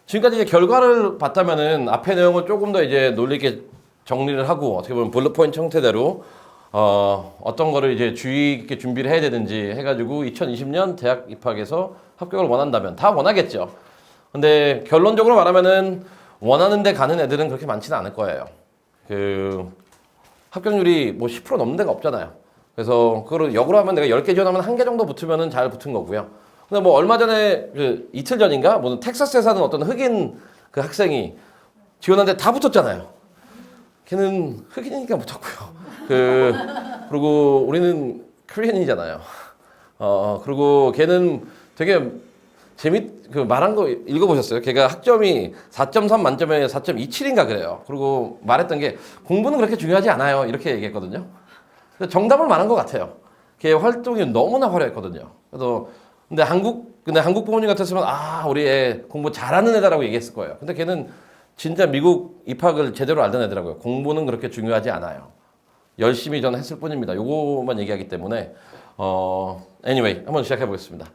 지금까지 이제 결과를 봤다면은 앞의 내용을 조금 더 이제 논리 있게 정리를 하고 어떻게 보면 블루 포인트 형태대로 어떤 거를 이제 주의 있게 준비를 해야 되는지 해가지고 2020년 대학 입학해서 합격을 원한다면 다 원하겠죠. 근데 결론적으로 말하면은 원하는 데 가는 애들은 그렇게 많지는 않을 거예요. 그 합격률이 뭐 10% 넘는 데가 없잖아요. 그래서 그걸 역으로 하면 내가 10개 지원하면 1개 정도 붙으면은 잘 붙은 거고요. 근데 뭐 얼마 전에 그 이틀 전인가 무슨 텍사스에 사는 어떤 흑인 그 학생이 지원하는데 다 붙었잖아요. 걔는 흑인이니까 붙었고요. 그리고 우리는 코리안이잖아요. 그리고 걔는 되게 그 말한 거 읽어보셨어요? 걔가 학점이 4.3 만점에 4.27인가 그래요. 그리고 말했던 게 공부는 그렇게 중요하지 않아요. 이렇게 얘기했거든요. 근데 정답을 말한 것 같아요. 걔 활동이 너무나 화려했거든요. 그래서 근데 한국 부모님 같았으면 우리 애 공부 잘하는 애다라고 얘기했을 거예요. 근데 걔는 진짜 미국 입학을 제대로 알던 애더라고요. 공부는 그렇게 중요하지 않아요. 열심히 저는 했을 뿐입니다. 요거만 얘기하기 때문에 anyway 한번 시작해 보겠습니다.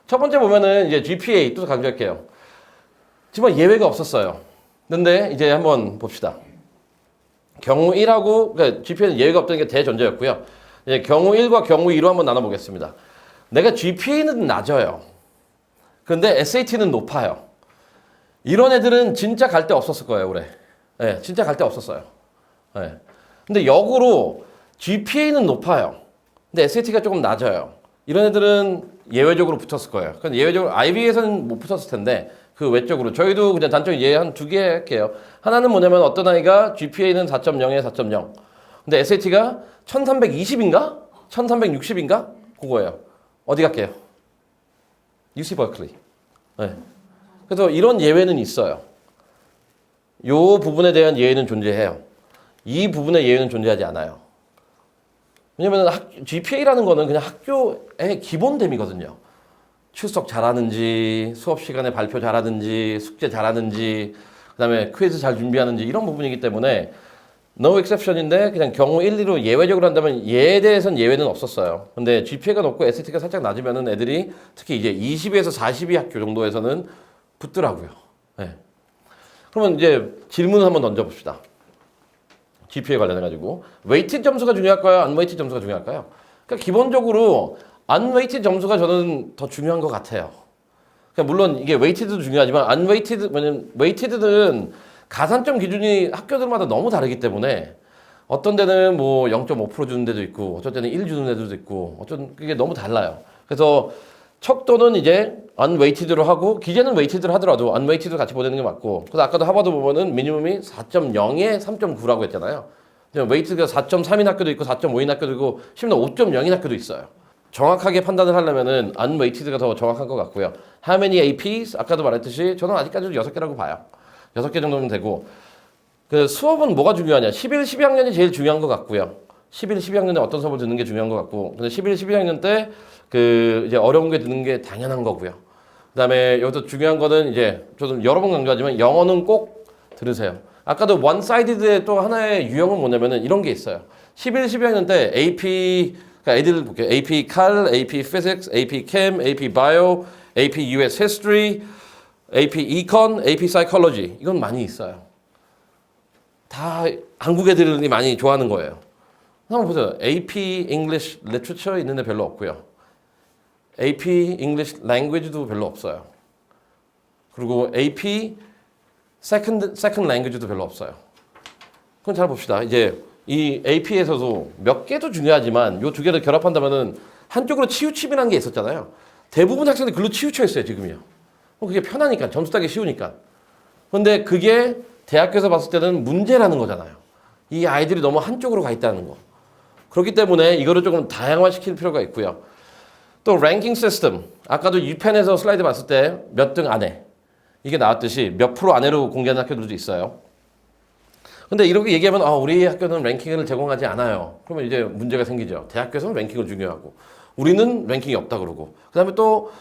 첫 번째 보면은 이제 GPA 또 강조할게요. 지금 예외가 없었어요. 근데 이제 한번 봅시다. 경우 1하고 그러니까 GPA는 예외가 없다는 게 대전제였고요. 이제 경우 1과 경우 2로 한번 나눠 보겠습니다. 내가 GPA는 낮아요. 그런데 SAT는 높아요. 이런 애들은 진짜 갈 데 없었을 거예요, 올해. 네, 진짜 갈 데 없었어요. 네. 근데 역으로 GPA는 높아요. 근데 SAT가 조금 낮아요. 이런 애들은 예외적으로 붙었을 거예요. 그러니까 예외적으로 IB에서는 못 붙었을 텐데 그 외적으로 저희도 그냥 단적인 예외 한 2개 할게요. 하나는 뭐냐면 어떤 아이가 GPA는 4.0에 4.0. 근데 SAT가 1320인가? 1360인가? 그거예요. 어디 갈게요? UC 버클리. 네. 그래서 이런 예외는 있어요. 요 부분에 대한 예외는 존재해요. 이 부분의 예외는 존재하지 않아요. 왜냐면 GPA라는 거는 그냥 학교의 기본됨이거든요. 출석 잘하는지, 수업 시간에 발표 잘하는지, 숙제 잘하는지, 그다음에 퀴즈 잘 준비하는지 이런 부분이기 때문에 no exception인데 그냥 경우 1, 2로 예외적으로 한다면 얘에 대해서는 예외는 없었어요. 근데 GPA가 높고 SAT가 살짝 낮으면은 애들이 특히 이제 20에서 42 학교 정도에서는 붙더라고요. 네. 그러면 이제 질문을 한번 던져봅시다. GPA 관련해가지고 웨이티드 점수가 중요할까요? 안웨이티드 점수가 중요할까요? 그러니까 기본적으로 안웨이티드 점수가 저는 더 중요한 것 같아요. 그러니까 물론 이게 웨이티드도 중요하지만 안웨이티드 왜냐면 웨이티드는 가산점 기준이 학교들마다 너무 다르기 때문에 어떤 데는 뭐 0.5% 주는 데도 있고 어떤 데는 1 주는 데도 있고 어떤 그게 너무 달라요. 그래서 척도는 이제 unweighted로 하고 기재는 weighted로 하더라도 unweighted로 같이 보내는 게 맞고 그래서 아까도 하버드 보면은 미니멈이 4.0에 3.9라고 했잖아요. 웨이트가 4.3인 학교도 있고 4.5인 학교도 있고 심지어 5.0인 학교도 있어요. 정확하게 판단을 하려면은 unweighted가 더 정확한 것 같고요. How many APs? 아까도 말했듯이 저는 아직까지도 6개라고 봐요. 6개 정도면 되고 그 수업은 뭐가 중요하냐? 11, 12학년이 제일 중요한 것 같고요. 11, 12학년에 어떤 수업을 듣는 게 중요한 것 같고 근데 11, 12학년 때 그 이제 어려운 게 듣는 게 당연한 거고요. 그다음에 여기서 중요한 거는 이제 저도 여러 번 강조하지만 영어는 꼭 들으세요. 아까도 원사이디드의 또 하나의 유형은 뭐냐면은 이런 게 있어요. 11, 12학년 때 AP 그러니까 애들 볼게요. AP Cal, AP Physics, AP Chem, AP Bio, AP US History, AP Econ, AP Psychology 이건 많이 있어요. 다 한국 애들이 많이 좋아하는 거예요. 한번 보세요. AP English Literature 있는 데 별로 없고요. AP English Language도 별로 없어요. 그리고 AP Second Language도 별로 없어요. 그럼 잘 봅시다. 이제 이 AP에서도 몇 개도 중요하지만 요 두 개를 결합한다면은 한쪽으로 치우침이라는 게 있었잖아요. 대부분 학생들이 글로 치우쳐 있어요, 지금요. 그게 편하니까, 점수 따기 쉬우니까. 근데 그게 대학교에서 봤을 때는 문제라는 거잖아요. 이 아이들이 너무 한쪽으로 가 있다는 거. 그렇기 때문에 이거를 조금 다양화시킬 필요가 있고요. 또 랭킹 시스템. 아까도 유펜에서 슬라이드 봤을 때 몇 등 안에. 이게 나왔듯이 몇 프로 안에로 공개하는 학교들도 있어요. 근데 이렇게 얘기하면 우리 학교는 랭킹을 제공하지 않아요. 그러면 이제 문제가 생기죠. 대학교에서는 랭킹을 중요하고 우리는 랭킹이 없다 그러고 그다음에 또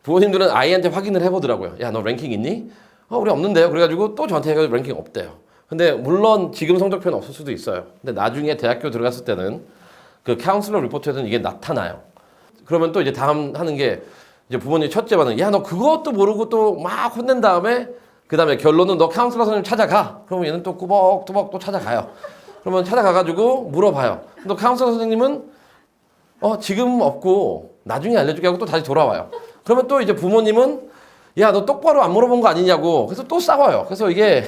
부모님들은 아이한테 확인을 해보더라고요. 야, 너 랭킹 있니? 우리 없는데요. 그래가지고 또 저한테 해가지고 랭킹 없대요. 근데 물론 지금 성적표는 없을 수도 있어요. 근데 나중에 대학교 들어갔을 때는 그 카운슬러 리포트에서는 이게 나타나요. 그러면 또 이제 다음 하는 게 이제 부모님 첫째 반응. 야, 너 그것도 모르고 또 막 혼낸 다음에 그 다음에 결론은 너 카운슬러 선생님 찾아가. 그러면 얘는 또 꾸벅꾸벅 또 찾아가요. 그러면 찾아가가지고 물어봐요. 너 카운슬러 선생님은 지금 없고 나중에 알려줄게 하고 또 다시 돌아와요. 그러면 또 이제 부모님은 야, 너 똑바로 안 물어본 거 아니냐고. 그래서 또 싸워요. 그래서 이게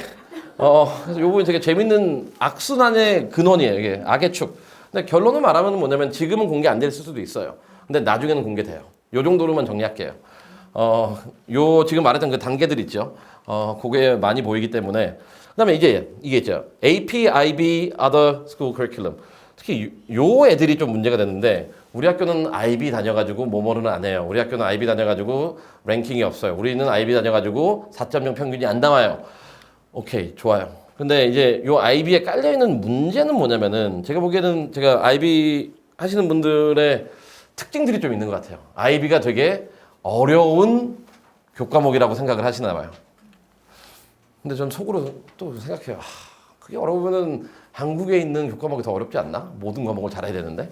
그래서 요 부분이 되게 재밌는 악순환의 근원이에요. 이게 악의 축. 근데 결론을 말하면 뭐냐면 지금은 공개 안 될 수도 있어요. 근데 나중에는 공개돼요. 요 정도로만 정리할게요. 요 지금 말했던 그 단계들 있죠. 그게 많이 보이기 때문에. 그다음에 이게 있죠. AP, IB, Other School Curriculum. 특히 요 애들이 좀 문제가 되는데 우리 학교는 IB 다녀가지고 뭐뭐는 안 해요. 우리 학교는 IB 다녀가지고 랭킹이 없어요. 우리는 IB 다녀가지고 4.0 평균이 안 나와요. 오케이, 좋아요. 근데 이제 요 IB에 깔려있는 문제는 뭐냐면은 제가 보기에는 제가 IB 하시는 분들의 특징들이 좀 있는 것 같아요. IB가 되게 어려운 교과목이라고 생각을 하시나 봐요. 근데 전 속으로 또 생각해요. 그게 어려우면은 한국에 있는 교과목이 더 어렵지 않나? 모든 과목을 잘해야 되는데.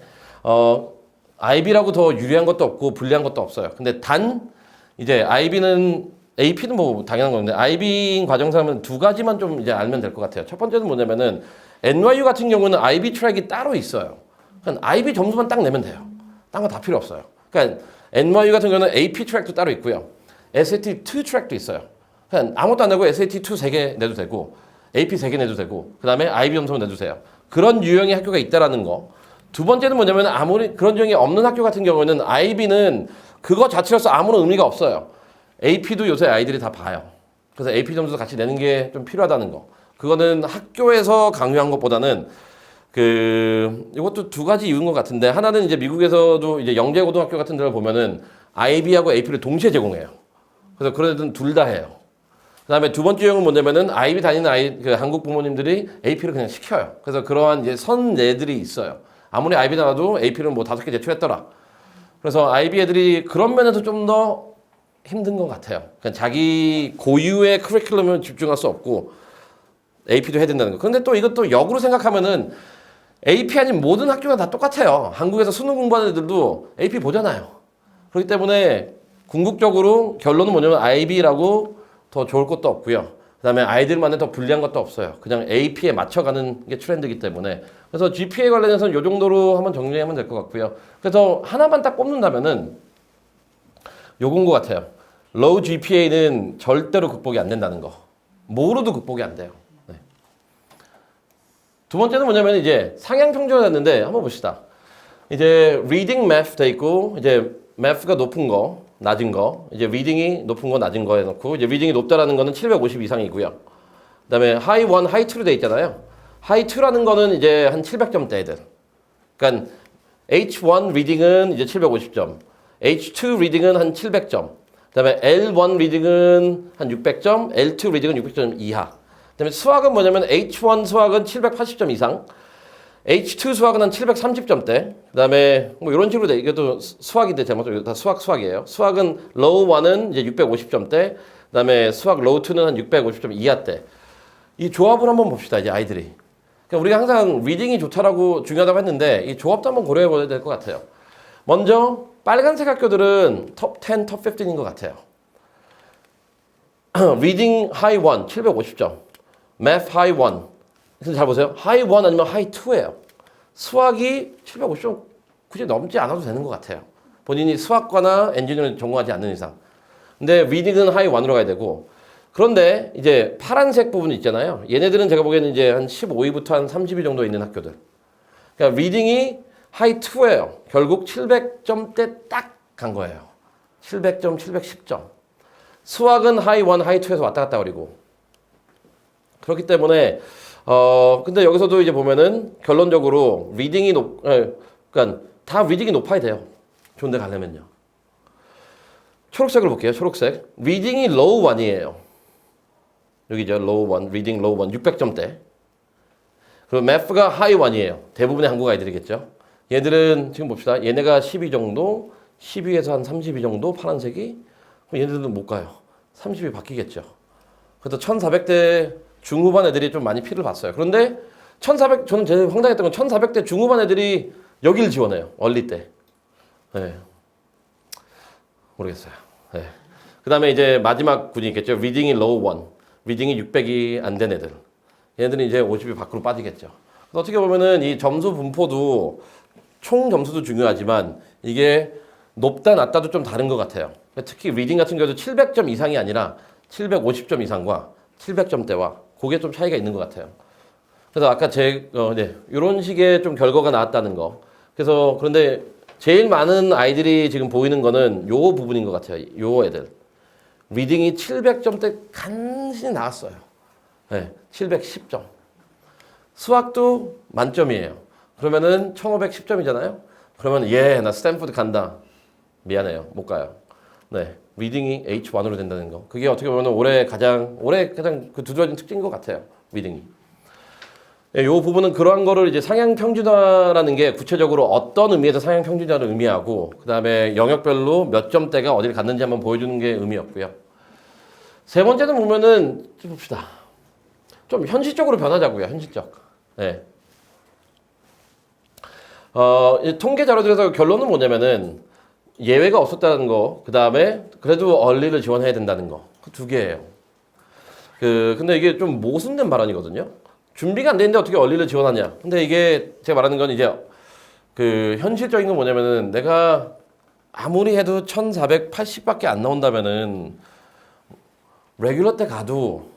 IB라고 더 유리한 것도 없고 불리한 것도 없어요. 근데 단 이제 IB는 AP는 뭐 당연한 건데 IB인 과정상은 두 가지만 좀 이제 알면 될 것 같아요. 첫 번째는 뭐냐면은 NYU 같은 경우는 IB 트랙이 따로 있어요. 그러니까 IB 점수만 딱 내면 돼요. 딴 거 다 필요 없어요. 그러니까 NYU 같은 경우는 AP 트랙도 따로 있고요. SAT 2 트랙도 있어요. 그냥 아무것도 안 내고 SAT 2 3개 내도 되고 AP 3개 내도 되고 그 다음에 IB 점수만 내주세요. 그런 유형의 학교가 있다라는 거. 두 번째는 뭐냐면 아무리 그런 유형이 없는 학교 같은 경우에는 IB는 그거 자체로서 아무런 의미가 없어요. AP도 요새 아이들이 다 봐요. 그래서 AP 점수도 같이 내는 게 좀 필요하다는 거. 그거는 학교에서 강요한 것보다는 이것도 두 가지 이유인 것 같은데 하나는 이제 미국에서도 이제 영재고등학교 같은 데를 보면은 IB하고 AP를 동시에 제공해요. 그래서 그런 애들은 둘 다 해요. 그 다음에 두 번째 유형은 뭐냐면은 IB 다니는 한국 부모님들이 AP를 그냥 시켜요. 그래서 그러한 이제 선례들이 있어요. 아무리 IB 나와도 AP는 뭐 5개 제출했더라. 그래서 IB 애들이 그런 면에서 좀 더 힘든 것 같아요. 그러니까 자기 고유의 커리큘럼을 집중할 수 없고 AP도 해야 된다는 거. 그런데 또 이것도 역으로 생각하면은 AP 아닌 모든 학교가 다 똑같아요. 한국에서 수능 공부하는 애들도 AP 보잖아요. 그렇기 때문에 궁극적으로 결론은 뭐냐면 IB라고 더 좋을 것도 없고요. 그 다음에 아이들만의 더 불리한 것도 없어요. 그냥 AP에 맞춰가는 게 트렌드이기 때문에. 그래서 GPA 관련해서는 이 정도로 한번 정리하면 될 것 같고요. 그래서 하나만 딱 꼽는다면은 요건 것 같아요. Low GPA는 절대로 극복이 안 된다는 거. 뭐로도 극복이 안 돼요. 네. 두 번째는 뭐냐면 이제 상향 평준화였는데 한번 봅시다. 이제 reading, math 돼 있고 이제 math가 높은 거, 낮은 거, 이제 reading이 높은 거, 낮은 거 해놓고 이제 reading이 높다라는 거는 750 이상이고요. 그다음에 high 1, high 2로 돼 있잖아요. high 2라는 거는 이제 한 700점대 애들. 그러니까 H1 reading은 이제 750점, H2 reading은 한 700점. 그다음에 L1 reading은 한 600점, L2 reading은 600점 이하. 그다음에 수학은 뭐냐면 H1 수학은 780점 이상, H2 수학은 한 730점대. 그다음에 뭐 이런 식으로 돼. 이것도 수학인데 제목 다 수학이에요. 수학은 low 1은 이제 650점대. 그다음에 수학 low 2는 한 650점 이하대. 이 조합을 한번 봅시다. 이제 아이들이. 그러니까 우리가 항상 리딩이 좋다라고 중요하다고 했는데 이 조합도 한번 고려해 봐야 될 것 같아요. 먼저 빨간색 학교들은 톱 10, 톱 15인 것 같아요. 리딩 하이 1 750점, math 하이 1. 잘 보세요. 하이 1 아니면 하이 2예요. 수학이 750점 굳이 넘지 않아도 되는 것 같아요. 본인이 수학과나 엔지니어링을 전공하지 않는 이상. 근데 리딩은 하이 1으로 가야 되고. 그런데 이제 파란색 부분 있잖아요. 얘네들은 제가 보기에는 이제 한 15위부터 한 30위 정도 있는 학교들. 그러니까 리딩이 하이 2예요. 결국 700점대 딱 간 거예요. 700점, 710점. 수학은 하이 1, 하이 2에서 왔다 갔다 거리고. 그렇기 때문에 근데 여기서도 이제 보면은 결론적으로 리딩이 그러니까 다 리딩이 높아야 돼요. 좋은 데 가려면요. 초록색을 볼게요. 초록색. 리딩이 low 1이에요. 여기죠. low 1, 리딩 low 1, 600점대. 그리고 math가 high 1이에요. 대부분의 한국 아이들이겠죠. 얘들은 지금 봅시다. 얘네가 12 정도, 12에서 한 32 정도 파란색이. 그럼 얘네들은 못 가요. 30이 바뀌겠죠. 그래서 1400대 중후반 애들이 좀 많이 피를 봤어요. 그런데 1400, 저는 제일 황당했던 건 1400대 중후반 애들이 여기를 지원해요. 얼리 때. 네. 모르겠어요. 네. 그 다음에 이제 마지막 군이 있겠죠. 리딩이 low 1. 리딩이 600이 안 된 애들. 얘네들은 이제 50이 밖으로 빠지겠죠. 그래서 어떻게 보면은 이 점수 분포도 총 점수도 중요하지만 이게 높다 낮다도 좀 다른 것 같아요. 특히 리딩 같은 경우도 700점 이상이 아니라 750점 이상과 700점대와 그게 좀 차이가 있는 것 같아요. 그래서 아까 이런 식의 좀 결과가 나왔다는 거. 그래서 그런데 제일 많은 아이들이 지금 보이는 거는 요 부분인 것 같아요. 요 애들. 리딩이 700점대 간신히 나왔어요. 네, 710점. 수학도 만점이에요. 그러면은 1510점이잖아요. 그러면 나 스탠포드 간다. 미안해요. 못 가요. 네. 리딩이 H1으로 된다는 거. 그게 어떻게 보면 올해 가장 그 두드러진 특징인 것 같아요. 리딩이. 이 부분은 그러한 거를 이제 상향 평준화라는 게 구체적으로 어떤 의미에서 상향 평준화를 의미하고 그 다음에 영역별로 몇 점대가 어디를 갔는지 한번 보여주는 게 의미였고요. 세 번째는 보면은 좀 봅시다. 좀 현실적으로 변하자고요. 현실적. 네. 이 통계 자료들에서 결론은 뭐냐면은 예외가 없었다는 거, 그 다음에 그래도 얼리를 지원해야 된다는 거. 그 두 개예요. 근데 이게 좀 모순된 발언이거든요. 준비가 안 되는데 어떻게 얼리를 지원하냐. 근데 이게 제가 말하는 건 이제 현실적인 건 뭐냐면은 내가 아무리 해도 1480밖에 안 나온다면은 레귤러 때 가도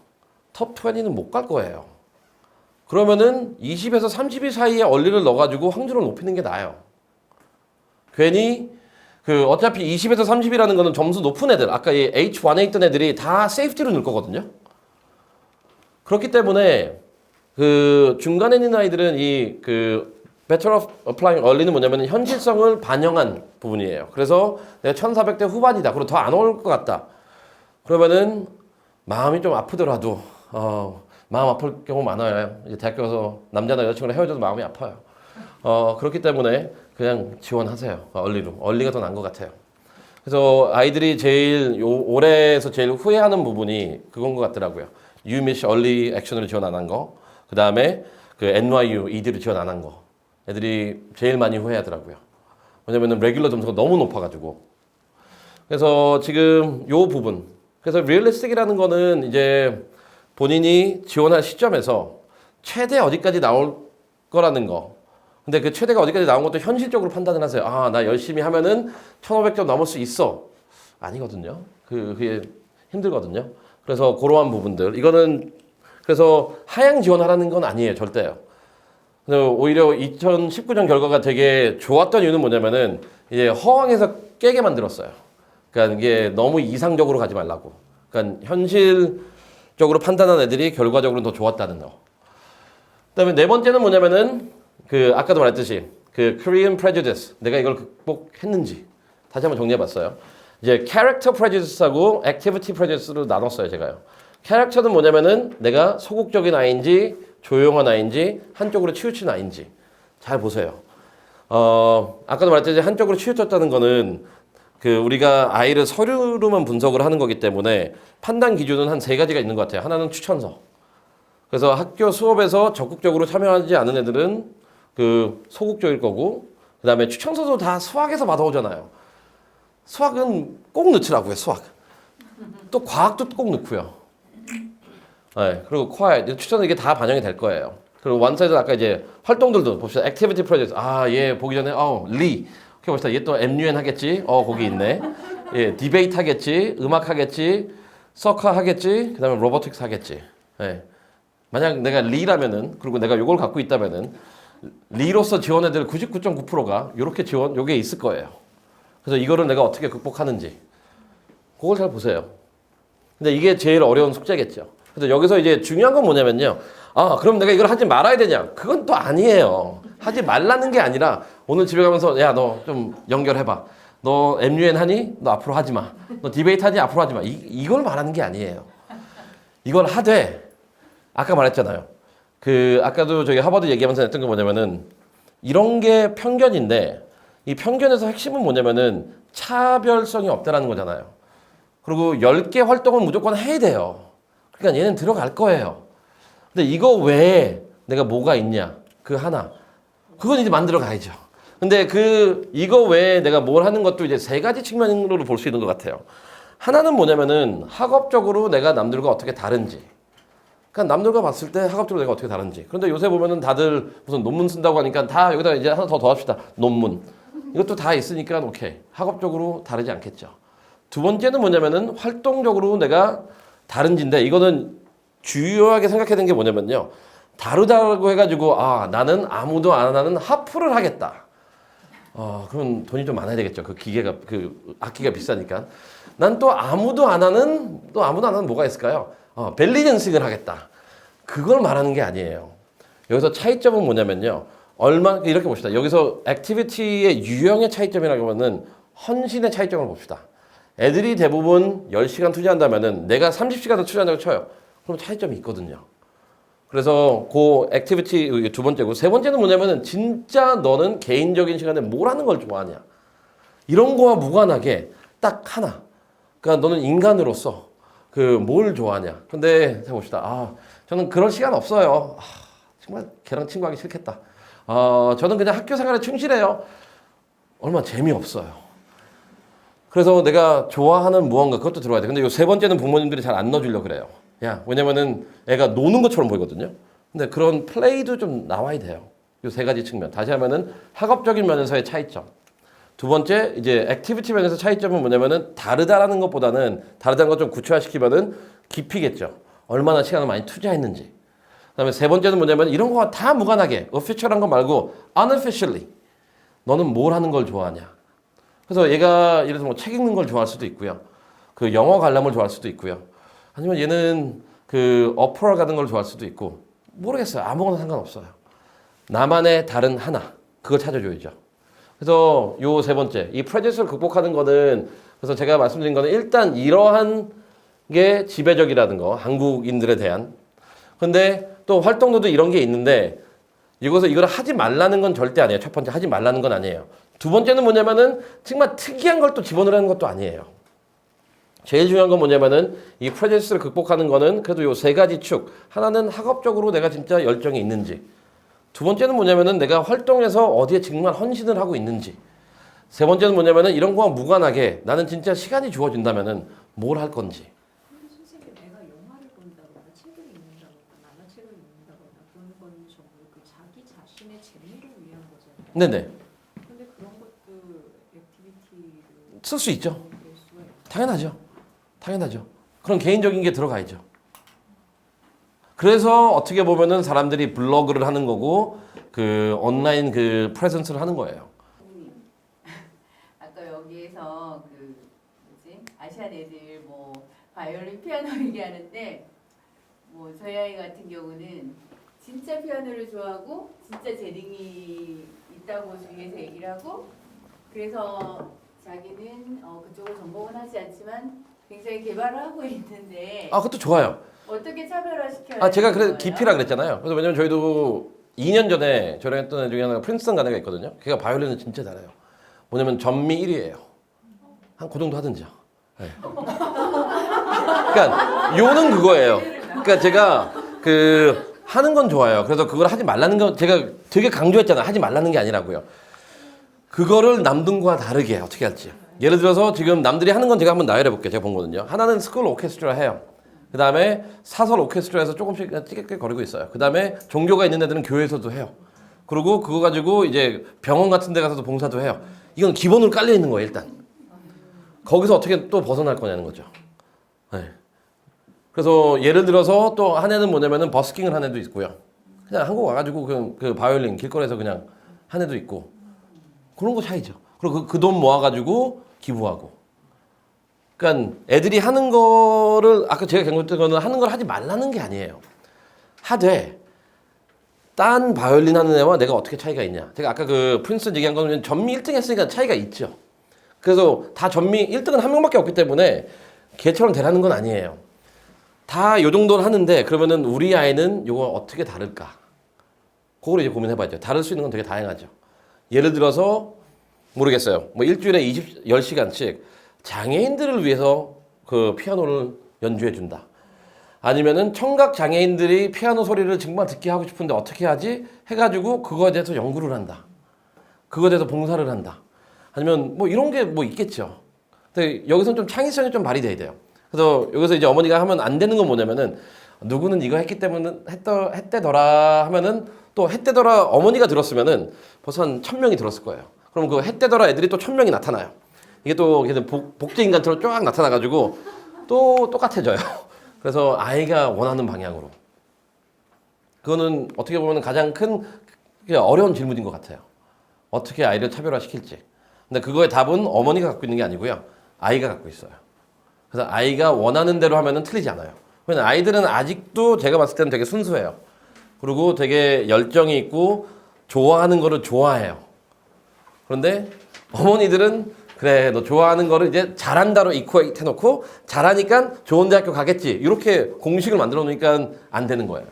톱 20는 못 갈 거예요. 그러면은 20에서 30위 사이에 얼리를 넣어가지고 확률을 높이는 게 나아요. 괜히 어차피 20에서 30이라는 거는 점수 높은 애들, 아까 이 H1에 있던 애들이 다 세이프티로 넣을 거거든요. 그렇기 때문에 중간에 있는 아이들은 Better of Applying Early는 뭐냐면 현실성을 반영한 부분이에요. 그래서 내가 1400대 후반이다. 그리고 더 안 올 것 같다. 그러면은 마음이 좀 아프더라도 마음 아플 경우 많아요. 이제 대학 가서 남자나 여자친구랑 헤어져도 마음이 아파요. 그렇기 때문에 그냥 지원하세요. 얼리로. 얼리가 더 나은 것 같아요. 그래서 아이들이 올해에서 제일 후회하는 부분이 그건 것 같더라고요. UMich 얼리 액션으로 지원 안 한 거. 그 다음에 NYU, ED를 지원 안 한 거. 애들이 제일 많이 후회하더라고요. 왜냐면은 레귤러 점수가 너무 높아가지고. 그래서 지금 요 부분. 그래서 리얼리스틱이라는 거는 이제 본인이 지원할 시점에서 최대 어디까지 나올 거라는 거. 근데 그 최대가 어디까지 나온 것도 현실적으로 판단을 하세요. 나 열심히 하면은 1500점 넘을 수 있어. 아니거든요. 그게 힘들거든요. 그래서 그러한 부분들. 이거는 그래서 하향 지원하라는 건 아니에요. 절대요. 오히려 2019년 결과가 되게 좋았던 이유는 뭐냐면은 이제 허황해서 깨게 만들었어요. 그러니까 이게 너무 이상적으로 가지 말라고. 그러니까 현실적으로 판단한 애들이 결과적으로 더 좋았다는 거. 그다음에 네 번째는 뭐냐면은 아까도 말했듯이 Korean prejudice 내가 이걸 극복했는지 다시 한번 정리해봤어요. 이제 character prejudice하고 activity prejudice로 나눴어요. 제가요. 캐릭터는 뭐냐면은 내가 소극적인 아이인지 조용한 아이인지 한쪽으로 치우친 아이인지 잘 보세요. 아까도 말했듯이 한쪽으로 치우쳤다는 거는 우리가 아이를 서류로만 분석을 하는 거기 때문에 판단 기준은 한 세 가지가 있는 것 같아요. 하나는 추천서. 그래서 학교 수업에서 적극적으로 참여하지 않은 애들은 소극적일 거고, 그 다음에 추천서도 다 수학에서 받아오잖아요. 수학은 꼭 넣더라고요. 수학. 또 과학도 꼭 넣고요. 네, 그리고 quiet, 추천은 이게 다 반영이 될 거예요. 그리고 원사이드 아까 이제 활동들도 봅시다. 액티비티 프로젝트. 얘 보기 전에 리. 오케이 봅시다. 얘 또 MUN 하겠지. 거기 있네. 예, 디베이트 하겠지. 음악 하겠지. 서커 하겠지. 그다음에 로보틱스 하겠지. 예. 만약 내가 리라면은 그리고 내가 요걸 갖고 있다면은 리로서 지원 애들 99.9%가 요렇게 지원 요게 있을 거예요. 그래서 이거를 내가 어떻게 극복하는지 그걸 잘 보세요. 근데 이게 제일 어려운 숙제겠죠. 그래서 여기서 이제 중요한 건 뭐냐면요. 그럼 내가 이걸 하지 말아야 되냐? 그건 또 아니에요. 하지 말라는 게 아니라 오늘 집에 가면서 야, 너 좀 연결해봐. 너 MUN 하니? 너 앞으로 하지 마. 너 디베이트 하니? 앞으로 하지 마. 이걸 말하는 게 아니에요. 이걸 하되 아까 말했잖아요. 아까도 저기 하버드 얘기하면서 했던 게 뭐냐면은 이런 게 편견인데 이 편견에서 핵심은 뭐냐면은 차별성이 없다라는 거잖아요. 그리고 10개 활동은 무조건 해야 돼요. 그러니까 얘는 들어갈 거예요. 근데 이거 외에 내가 뭐가 있냐? 하나. 그건 이제 만들어 가야죠. 근데 이거 외에 내가 뭘 하는 것도 이제 세 가지 측면으로 볼 수 있는 것 같아요. 하나는 뭐냐면은 학업적으로 내가 남들과 어떻게 다른지. 그러니까 남들과 봤을 때 학업적으로 내가 어떻게 다른지. 그런데 요새 보면은 다들 무슨 논문 쓴다고 하니까 다 여기다 이제 하나 더 더합시다. 논문. 이것도 다 있으니까 오케이. 학업적으로 다르지 않겠죠. 두 번째는 뭐냐면은 활동적으로 내가 다른지인데 이거는 주요하게 생각해야 되는 게 뭐냐면요. 다르다고 해가지고 나는 아무도 안 하는 하프를 하겠다. 그럼 돈이 좀 많아야 되겠죠. 그 기계가 그 악기가 비싸니까. 난 또 아무도 안 하는 뭐가 있을까요? 벨리 댄싱을 하겠다. 그걸 말하는 게 아니에요. 여기서 차이점은 뭐냐면요. 이렇게 봅시다. 여기서 액티비티의 유형의 차이점이라고 하면은 헌신의 차이점을 봅시다. 애들이 대부분 10시간 투자한다면은 내가 30시간을 투자한다고 쳐요. 그럼 차이점이 있거든요. 그래서 그 액티비티 두 번째고 세 번째는 뭐냐면은 진짜 너는 개인적인 시간에 뭘 하는 걸 좋아하냐. 이런 거와 무관하게 딱 하나. 그러니까 너는 인간으로서 뭘 좋아하냐. 근데 해봅시다. 저는 그럴 시간 없어요. 정말 걔랑 친구하기 싫겠다. 저는 그냥 학교 생활에 충실해요. 얼마나 재미없어요. 그래서 내가 좋아하는 무언가 그것도 들어와야 돼. 근데 요 세 번째는 부모님들이 잘 안 넣어주려고 그래요. 왜냐면은 애가 노는 것처럼 보이거든요. 근데 그런 플레이도 좀 나와야 돼요. 요 세 가지 측면. 다시 하면은 학업적인 면에서의 차이점. 두 번째, 이제 액티비티 면에서 차이점은 뭐냐면은 다르다라는 것보다는 다르다는 것 좀 구체화시키면은 깊이겠죠. 얼마나 시간을 많이 투자했는지. 그다음에 세 번째는 뭐냐면 이런 거와 다 무관하게 official한 거 말고 unofficially 너는 뭘 하는 걸 좋아하냐. 그래서 얘가 예를 들어서 뭐 책 읽는 걸 좋아할 수도 있고요. 그 영어 관람을 좋아할 수도 있고요. 아니면 얘는 그 어퍼럴 가는 걸 좋아할 수도 있고 모르겠어요. 아무거나 상관없어요. 나만의 다른 하나 그걸 찾아줘야죠. 그래서 요 세 번째 이 프레저스를 극복하는 거는 그래서 제가 말씀드린 거는 일단 이러한 게 지배적이라는 거 한국인들에 대한 근데 또 활동도도 이런 게 있는데 이걸 하지 말라는 건 절대 아니에요. 첫 번째 하지 말라는 건 아니에요. 두 번째는 뭐냐면은 정말 특이한 걸 또 집어넣으라는 것도 아니에요. 제일 중요한 건 뭐냐면은 이 프레저스를 극복하는 거는 그래도 요 세 가지 축 하나는 학업적으로 내가 진짜 열정이 있는지 두 번째는 뭐냐면은 내가 활동에서 어디에 정말 헌신을 하고 있는지 세 번째는 뭐냐면은 이런 거와 무관하게 나는 진짜 시간이 주어진다면은 뭘 할 건지 선생님 내가 영화를 본다거나 책을 읽는다거나 만화책을 읽는다거나 그런 건 정말 그 자기 자신의 재미를 위한 거잖아요. 네네 근데 그런 것도 액티비티를 쓸 수 있죠. 낼 수가 있어요. 당연하죠. 그런 개인적인 게 들어가야죠. 그래서 어떻게 보면은 사람들이 블로그를 하는 거고 그 온라인 그 프레젠스를 하는 거예요. 아까 여기에서 아시안 애들 뭐 바이올린 피아노 얘기하는데 뭐 저희 아이 같은 경우는 진짜 피아노를 좋아하고 진짜 재능이 있다고 주위에서 얘기를 하고 그래서 자기는 그쪽을 전공은 하지 않지만 굉장히 개발을 하고 있는데 그것도 좋아요. 어떻게 차별화시켜야 제가 되는 그래 깊이라 그랬잖아요. 그래서 왜냐면 저희도 2년 전에 저랑 했던 애 중에 하나가 프린스턴 간 애가 있거든요. 걔가 바이올린을 진짜 잘해요. 뭐냐면 전미 1위예요. 한 그 정도 하든지요. 네. 그러니까 요는 그거예요. 그러니까 제가 하는 건 좋아요. 그래서 그걸 하지 말라는 건 제가 되게 강조했잖아요. 하지 말라는 게 아니라고요. 그거를 남들과 다르게 어떻게 할지. 예를 들어서 지금 남들이 하는 건 제가 한번 나열해 볼게요. 제가 본 거는요. 하나는 스쿨 오케스트라 해요. 그 다음에 사설 오케스트라에서 조금씩 찌개거리고 있어요. 그 다음에 종교가 있는 애들은 교회에서도 해요. 그리고 그거 가지고 이제 병원 같은 데 가서도 봉사도 해요. 이건 기본으로 깔려 있는 거예요, 일단. 거기서 어떻게 또 벗어날 거냐는 거죠. 네. 그래서 예를 들어서 또 한 애는 뭐냐면은 버스킹을 한 애도 있고요. 그냥 한국 와가지고 그 바이올린 길거리에서 그냥 한 애도 있고. 그런 거 차이죠. 그리고 그 돈 모아가지고 기부하고. 그러니까 애들이 하는 거를 아까 제가 강조했던 거는 하는 걸 하지 말라는 게 아니에요. 하되 딴 바이올린 하는 애와 내가 어떻게 차이가 있냐. 제가 아까 그 프린스턴 얘기한 거는 전미 1등 했으니까 차이가 있죠. 그래서 다 전미 1등은 한 명밖에 없기 때문에 걔처럼 되라는 건 아니에요. 다 요 정도는 하는데 그러면은 우리 아이는 요거 어떻게 다를까? 그걸 이제 고민해봐야죠. 다를 수 있는 건 되게 다양하죠. 예를 들어서 모르겠어요. 뭐 일주일에 10시간씩 장애인들을 위해서 그 피아노를 연주해 준다. 아니면은 청각 장애인들이 피아노 소리를 정말 듣게 하고 싶은데 어떻게 하지? 해가지고 그거에 대해서 연구를 한다. 그거에 대해서 봉사를 한다. 아니면 뭐 이런 게 뭐 있겠죠. 근데 여기서는 좀 창의성이 좀 발휘돼야 돼요. 그래서 여기서 이제 어머니가 하면 안 되는 건 뭐냐면은 누구는 이거 했기 때문에 했대더라 하면은 또 했대더라 어머니가 들었으면은 벌써 한 1000명이 들었을 거예요. 그럼 그 했대더라 애들이 또 1000명이 나타나요. 이게 또 걔는 복제 인간처럼 쫙 나타나가지고 또 똑같아져요. 그래서 아이가 원하는 방향으로. 그거는 어떻게 보면 가장 큰 어려운 질문인 것 같아요. 어떻게 아이를 차별화시킬지. 근데 그거의 답은 어머니가 갖고 있는 게 아니고요. 아이가 갖고 있어요. 그래서 아이가 원하는 대로 하면은 틀리지 않아요. 왜냐면 아이들은 아직도 제가 봤을 때는 되게 순수해요. 그리고 되게 열정이 있고 좋아하는 거를 좋아해요. 그런데 어머니들은 그래 너 좋아하는 거를 이제 잘한다로 이퀄 해놓고 잘하니까 좋은 대학교 가겠지 이렇게 공식을 만들어 놓으니까 안 되는 거예요.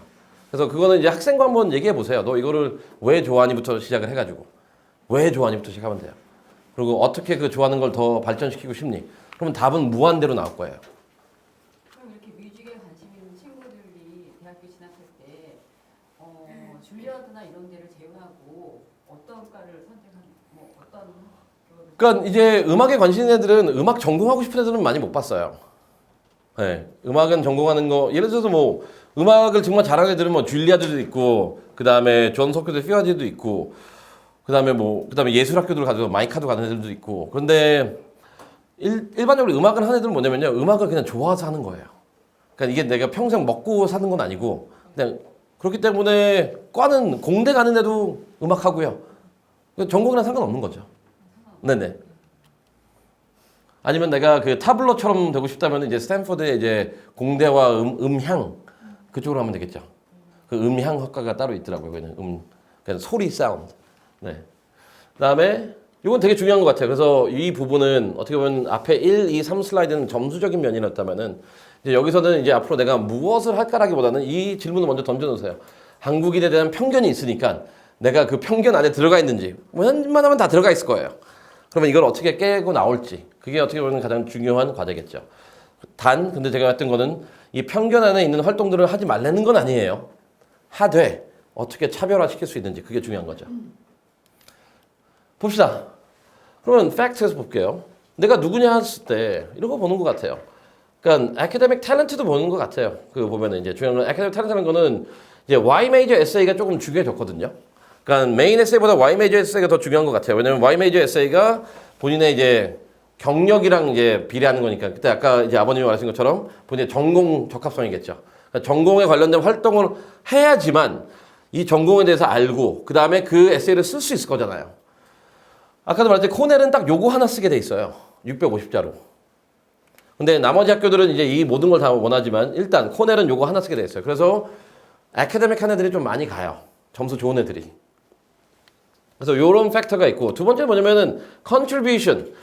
그래서 그거는 이제 학생과 한번 얘기해 보세요. 너 이거를 왜 좋아하니부터 시작을 해가지고 왜 좋아하니부터 시작하면 돼요. 그리고 어떻게 그 좋아하는 걸 더 발전시키고 싶니? 그러면 답은 무한대로 나올 거예요. 그럼 이렇게 뮤직에 관심 있는 친구들이 대학교 진학할 때 줄리아드나 이런 데를 제외하고 어떤 과를 선택하는 뭐 어떤 그러니까 이제 음악에 관심 있는 애들은 음악 전공하고 싶은 애들은 많이 못 봤어요. 네, 음악은 전공하는 거 예를 들어서 뭐 음악을 정말 잘하는 애들은 뭐 줄리아드도 있고 그 다음에 존 서큐드 피아지도 있고 그 다음에 예술학교들 가서 마이카도 가는 애들도 있고 그런데 일반적으로 음악을 하는 애들은 뭐냐면요 음악을 그냥 좋아서 하는 거예요. 그러니까 이게 내가 평생 먹고 사는 건 아니고 그냥 그렇기 때문에 과는 공대 가는 애도 음악하고요. 전공이랑 상관없는 거죠. 네네. 아니면 내가 그 타블로처럼 되고 싶다면 이제 스탠포드의 이제 공대와 음향 그쪽으로 하면 되겠죠. 그 음향학과가 따로 있더라고요. 그냥 소리 사운드. 네. 그다음에 이건 되게 중요한 것 같아요. 그래서 이 부분은 어떻게 보면 앞에 1, 2, 3 슬라이드는 점수적인 면이었다면은 이제 여기서는 이제 앞으로 내가 무엇을 할까라기보다는 이 질문을 먼저 던져놓으세요. 한국인에 대한 편견이 있으니까 내가 그 편견 안에 들어가 있는지 웬만하면 다 들어가 있을 거예요. 그러면 이걸 어떻게 깨고 나올지 그게 어떻게 보면 가장 중요한 과제겠죠. 근데 제가 했던 거는 이 편견 안에 있는 활동들을 하지 말라는 건 아니에요. 하되 어떻게 차별화시킬 수 있는지 그게 중요한 거죠. 봅시다. 그러면 팩트에서 볼게요. 내가 누구냐 했을 때 이런 거 보는 것 같아요. 그러니까 academic talent도 보는 것 같아요. 그 보면은 이제 중요한 건 academic talent라는 거는 이제 Y major essay가 조금 중요해졌거든요. 그러니까 메인 에세이보다 Y major essay가 더 중요한 것 같아요. 왜냐면 Y major essay가 본인의 이제 경력이랑 이제 비례하는 거니까. 그때 아까 이제 아버님이 말하신 것처럼 본인의 전공 적합성이겠죠. 그러니까 전공에 관련된 활동을 해야지만 이 전공에 대해서 알고 그 다음에 그 에세이를 쓸 수 있을 거잖아요. 아까도 말했듯이 코넬은 딱 요거 하나 쓰게 돼 있어요. 650자로. 근데 나머지 학교들은 이제 이 모든 걸 다 원하지만 일단 코넬은 요거 하나 쓰게 돼 있어요. 그래서 아카데믹 한 애들이 좀 많이 가요. 점수 좋은 애들이. 그래서 요런 팩터가 있고 두 번째 뭐냐면은 contribution.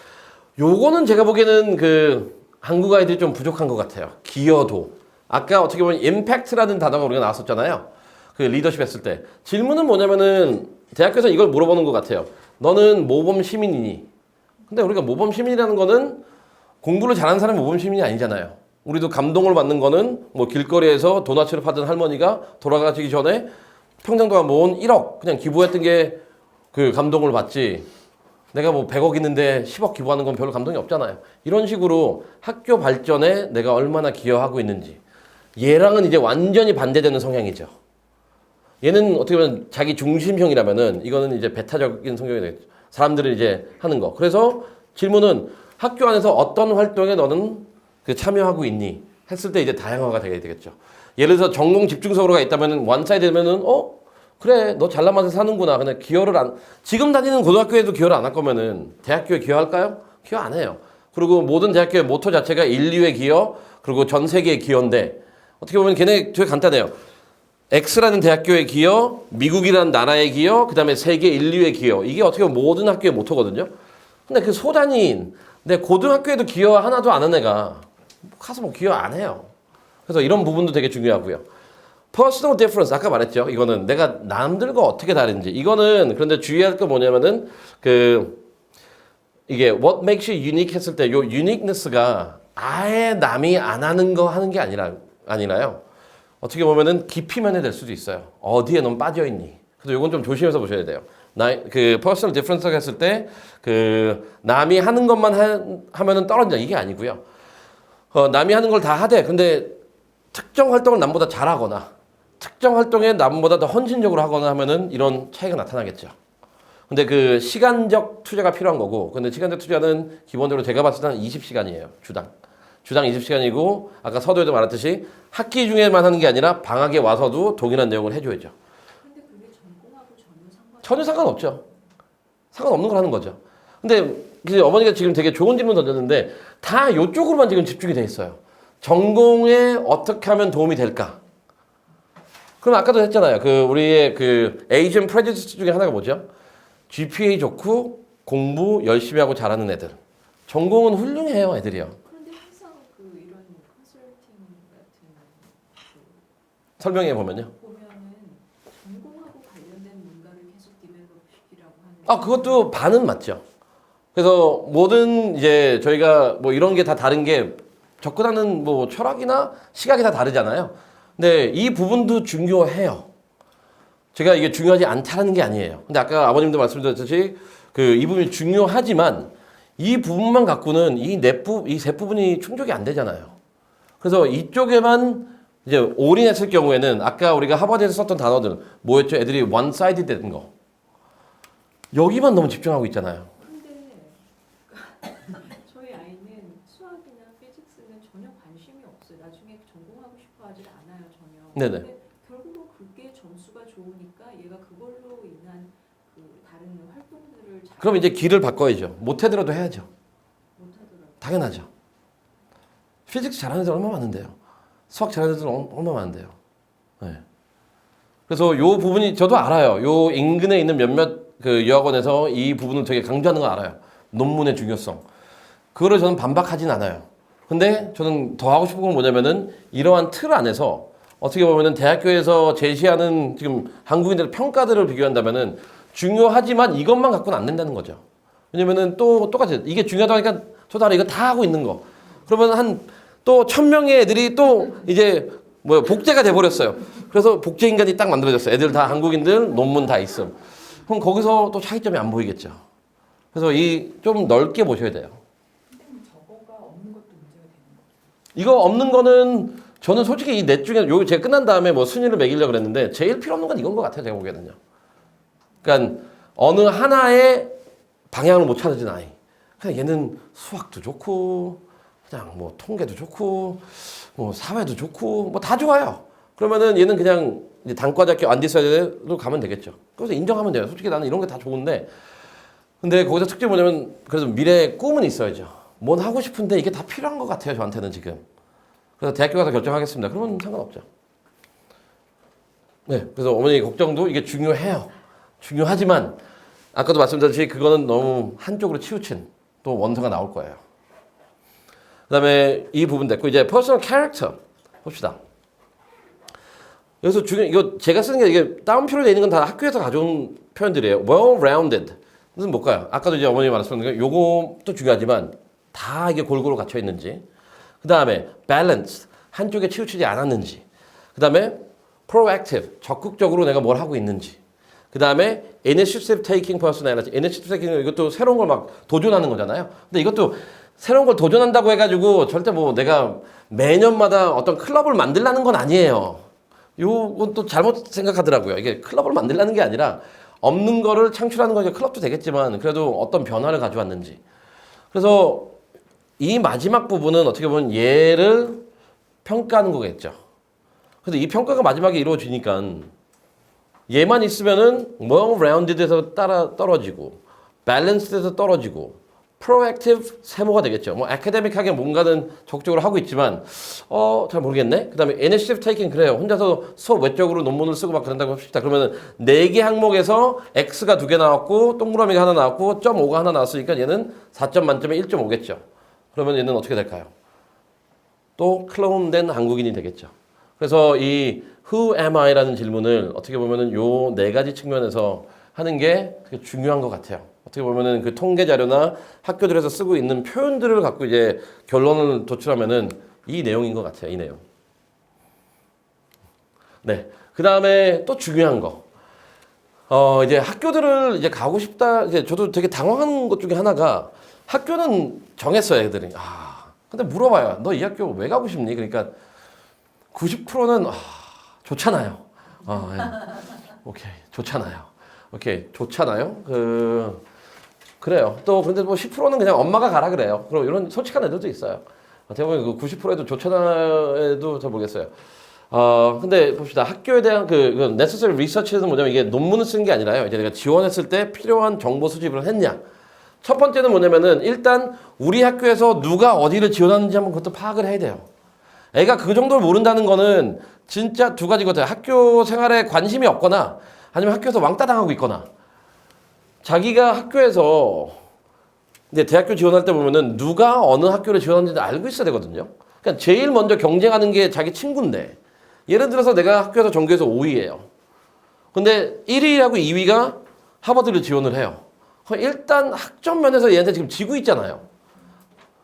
요거는 제가 보기에는 그 한국 아이들이 좀 부족한 것 같아요. 기여도. 아까 어떻게 보면 impact라는 단어가 우리가 나왔었잖아요. 그 리더십 했을 때. 질문은 뭐냐면은 대학교에서 이걸 물어보는 것 같아요. 너는 모범 시민이니? 근데 우리가 모범 시민이라는 거는 공부를 잘하는 사람이 모범 시민이 아니잖아요. 우리도 감동을 받는 거는 뭐 길거리에서 도넛을 파던 할머니가 돌아가시기 전에 평생 동안 모은 1억 그냥 기부했던 게 그 감동을 받지. 내가 뭐 100억 있는데 10억 기부하는 건 별로 감동이 없잖아요. 이런 식으로 학교 발전에 내가 얼마나 기여하고 있는지. 얘랑은 이제 완전히 반대되는 성향이죠. 얘는 어떻게 보면 자기 중심형이라면은 이거는 이제 배타적인 성격이 되겠죠. 사람들이 이제 하는 거. 그래서 질문은 학교 안에서 어떤 활동에 너는 그 참여하고 있니? 했을 때 이제 다양화가 되게 되겠죠. 예를 들어서 전공 집중적으로가 있다면은 원사이드 되면은 그래 너 잘난 맛에 사는구나. 근데 기여를 지금 다니는 고등학교에도 기여를 안 할 거면은 대학교에 기여할까요? 기여 안 해요. 그리고 모든 대학교의 모토 자체가 인류의 기여 그리고 전 세계의 기여인데 어떻게 보면 걔네 되게 간단해요. X라는 대학교의 기여, 미국이라는 나라의 기여, 그 다음에 세계 인류의 기여. 이게 어떻게 보면 모든 학교의 모토거든요. 근데 그 소단위인 내 고등학교에도 기여 하나도 안 하는 애가 가서 뭐 기여 안 해요. 그래서 이런 부분도 되게 중요하고요. Personal difference 아까 말했죠. 이거는 내가 남들과 어떻게 다른지. 이거는 그런데 주의할 거 뭐냐면은 이게 what makes you unique 했을 때 요 uniqueness가 아예 남이 안 하는 거 하는 게 아니라요. 어떻게 보면은 깊이면에 될 수도 있어요. 어디에 넌 빠져 있니? 그래서 이건 좀 조심해서 보셔야 돼요. 그 personal difference가 했을 때 그 남이 하는 것만 하면은 떨어진다 이게 아니고요. 남이 하는 걸 다 하되 근데 특정 활동을 남보다 잘하거나 특정 활동에 남보다 더 헌신적으로 하거나 하면은 이런 차이가 나타나겠죠. 근데 그 시간적 투자가 필요한 거고, 근데 시간적 투자는 기본적으로 제가 봤을 때는 20시간이에요. 주당 20시간이고, 아까 서두에도 말했듯이 학기 중에만 하는 게 아니라 방학에 와서도 동일한 내용을 해줘야죠. 근데 그게 전공하고 전혀 상관없죠. 상관없는 걸 하는 거죠. 근데 이제 어머니가 지금 되게 좋은 질문 던졌는데 다 이쪽으로만 지금 집중이 돼 있어요. 전공에 어떻게 하면 도움이 될까? 그럼 아까도 했잖아요. 그 우리의 그 에이전 프레주디스 중에 하나가 뭐죠? GPA 좋고 공부 열심히 하고 잘하는 애들. 전공은 훌륭해요, 애들이요. 그런데 항상 그 이런 컨설팅 같은 그 설명해 보면요. 보면은 전공하고 관련된 뭔가를 계속 디벨롭시키라고 하는. 아, 그것도 반은 맞죠. 그래서 모든 이제 저희가 뭐 이런 게 다 다른 게 접근하는 뭐 철학이나 시각이 다 다르잖아요. 근데 이 부분도 중요해요. 제가 이게 중요하지 않다는 게 아니에요. 근데 아까 아버님도 말씀드렸듯이 그 이 부분이 중요하지만 이 부분만 갖고는 이 세 부분이 충족이 안 되잖아요. 그래서 이쪽에만 이제 올인했을 경우에는 아까 우리가 하버드에서 썼던 단어들 뭐였죠? 애들이 one-sided 된 거. 여기만 너무 집중하고 있잖아요. 근데 저희 아이는 수학이나 피직스는 전혀 관심이 없어요. 나중에 전공하고 싶어 하질 않아요, 전혀. 네네. 근데 결국은 그게 점수가 좋으니까 얘가 그걸로 인한 그 다른 활동들을 잘 그럼 이제 길을 바꿔야죠. 못하더라도 해야죠. 못하더라고요. 당연하죠. 피직스 잘하는 애들 얼마나 많은데요. 수학 잘하는 애들 얼마나 많은데요. 네. 그래서 요 부분이 저도 알아요. 요 인근에 있는 몇몇 그 유학원에서 이 부분을 되게 강조하는 거 알아요. 논문의 중요성. 그거를 저는 반박하진 않아요. 근데 저는 더 하고 싶은 건 뭐냐면은 이러한 틀 안에서 어떻게 보면은 대학교에서 제시하는 지금 한국인들의 평가들을 비교한다면은 중요하지만 이것만 갖고는 안 된다는 거죠. 왜냐면은 또 똑같이 이게 중요하다 하니까 저도 알아. 이거 다 하고 있는 거. 그러면 한 또 1000명의 애들이 또 이제 뭐 복제가 돼버렸어요. 그래서 복제 인간이 딱 만들어졌어요. 애들 다 한국인들 논문 다 있음. 그럼 거기서 또 차이점이 안 보이겠죠. 그래서 이 좀 넓게 보셔야 돼요. 저거가 없는 것도 문제가 되는 거죠. 이거 없는 거는 저는 솔직히 이 넷 중에 요 제가 끝난 다음에 뭐 순위를 매기려고 그랬는데 제일 필요 없는 건 이건 것 같아요. 제가 보기에는요. 그러니까 어느 하나의 방향을 못 찾아진 아이. 그냥 얘는 수학도 좋고 그냥 뭐 통계도 좋고 뭐 사회도 좋고 뭐 다 좋아요. 그러면은 얘는 그냥 이제 단과자교 안디사이드로 가면 되겠죠. 그래서 인정하면 돼요. 솔직히 나는 이런 게 다 좋은데 근데 거기서 특징이 뭐냐면 그래서 미래의 꿈은 있어야죠. 뭔 하고 싶은데 이게 다 필요한 것 같아요. 저한테는 지금. 그래서 대학교 가서 결정하겠습니다. 그러면 상관없죠. 네, 그래서 어머니 걱정도 이게 중요해요. 중요하지만 아까도 말씀드렸듯이 그거는 너무 한쪽으로 치우친 또 원서가 나올 거예요. 그다음에 이 부분 됐고 이제 퍼스널 캐릭터 봅시다. 여기서 이거 제가 쓰는 게 이게 다운표로 되어 있는 건 다 학교에서 가져온 표현들이에요. well-rounded. 무슨 뭘까요? 아까도 이제 어머님이 말씀하신 게 요것도 중요하지만 다 이게 골고루 갖춰 있는지. 그다음에 balanced. 한쪽에 치우치지 않았는지. 그다음에 proactive. 적극적으로 내가 뭘 하고 있는지. 그다음에 initiative taking personality. initiative taking 이것도 새로운 걸 막 도전하는 거잖아요. 근데 이것도 새로운 걸 도전한다고 해가지고 절대 뭐 내가 매년마다 어떤 클럽을 만들라는 건 아니에요. 요건 또 잘못 생각하더라고요. 이게 클럽을 만들라는 게 아니라 없는 거를 창출하는 거니까 클럽도 되겠지만 그래도 어떤 변화를 가져왔는지. 그래서 이 마지막 부분은 어떻게 보면 얘를 평가하는 거겠죠. 그래서 이 평가가 마지막에 이루어지니까 얘만 있으면은 well-rounded에서 떨어지고 balance드에서 떨어지고 proactive 세모가 되겠죠. 뭐 academic하게 뭔가는 적극적으로 하고 있지만 잘 모르겠네. 그다음에 initiative taking 그래요. 혼자서 수업 외적으로 논문을 쓰고 막 그런다고 합시다. 그러면은 4개 항목에서 X가 2개 나왔고 동그라미가 하나 나왔고 0.5가 하나 나왔으니까 얘는 4점 만점에 1.5겠죠. 그러면 얘는 어떻게 될까요? 또 클론된 한국인이 되겠죠. 그래서 이 Who am I라는 질문을 어떻게 보면은 요 4가지 측면에서 하는 게 되게 중요한 것 같아요. 어떻게 보면은 그 통계 자료나 학교들에서 쓰고 있는 표현들을 갖고 이제 결론을 도출하면은 이 내용인 것 같아요. 이 내용. 네. 그 다음에 또 중요한 거. 이제 학교들을 이제 가고 싶다. 이제 저도 되게 당황하는 것 중에 하나가 학교는 정했어요, 애들이. 근데 물어봐요. 너 이 학교 왜 가고 싶니? 그러니까 90%는 좋잖아요. 예. 오케이, 좋잖아요. 오케이, 좋잖아요. 그래요. 또 근데 뭐 10%는 그냥 엄마가 가라 그래요. 그럼 이런 솔직한 애들도 있어요. 어떻게 보면 그 90%에도 좋잖아요도 잘 모르겠어요. 근데 봅시다. 학교에 대한 그 necessary research는 뭐냐면 이게 논문을 쓰는 게 아니라요. 이제 내가 지원했을 때 필요한 정보 수집을 했냐. 첫 번째는 뭐냐면은 일단 우리 학교에서 누가 어디를 지원하는지 한번 그것도 파악을 해야 돼요. 애가 그 정도를 모른다는 거는 진짜 두 가지 같아요. 학교 생활에 관심이 없거나 아니면 학교에서 왕따 당하고 있거나 자기가 학교에서 근데 대학교 지원할 때 보면은 누가 어느 학교를 지원하는지 알고 있어야 되거든요. 그러니까 제일 먼저 경쟁하는 게 자기 친구인데 예를 들어서 내가 학교에서 전교에서 5위예요. 근데 1위하고 2위가 하버드를 지원을 해요. 일단 학점 면에서 얘한테 지금 지고 있잖아요.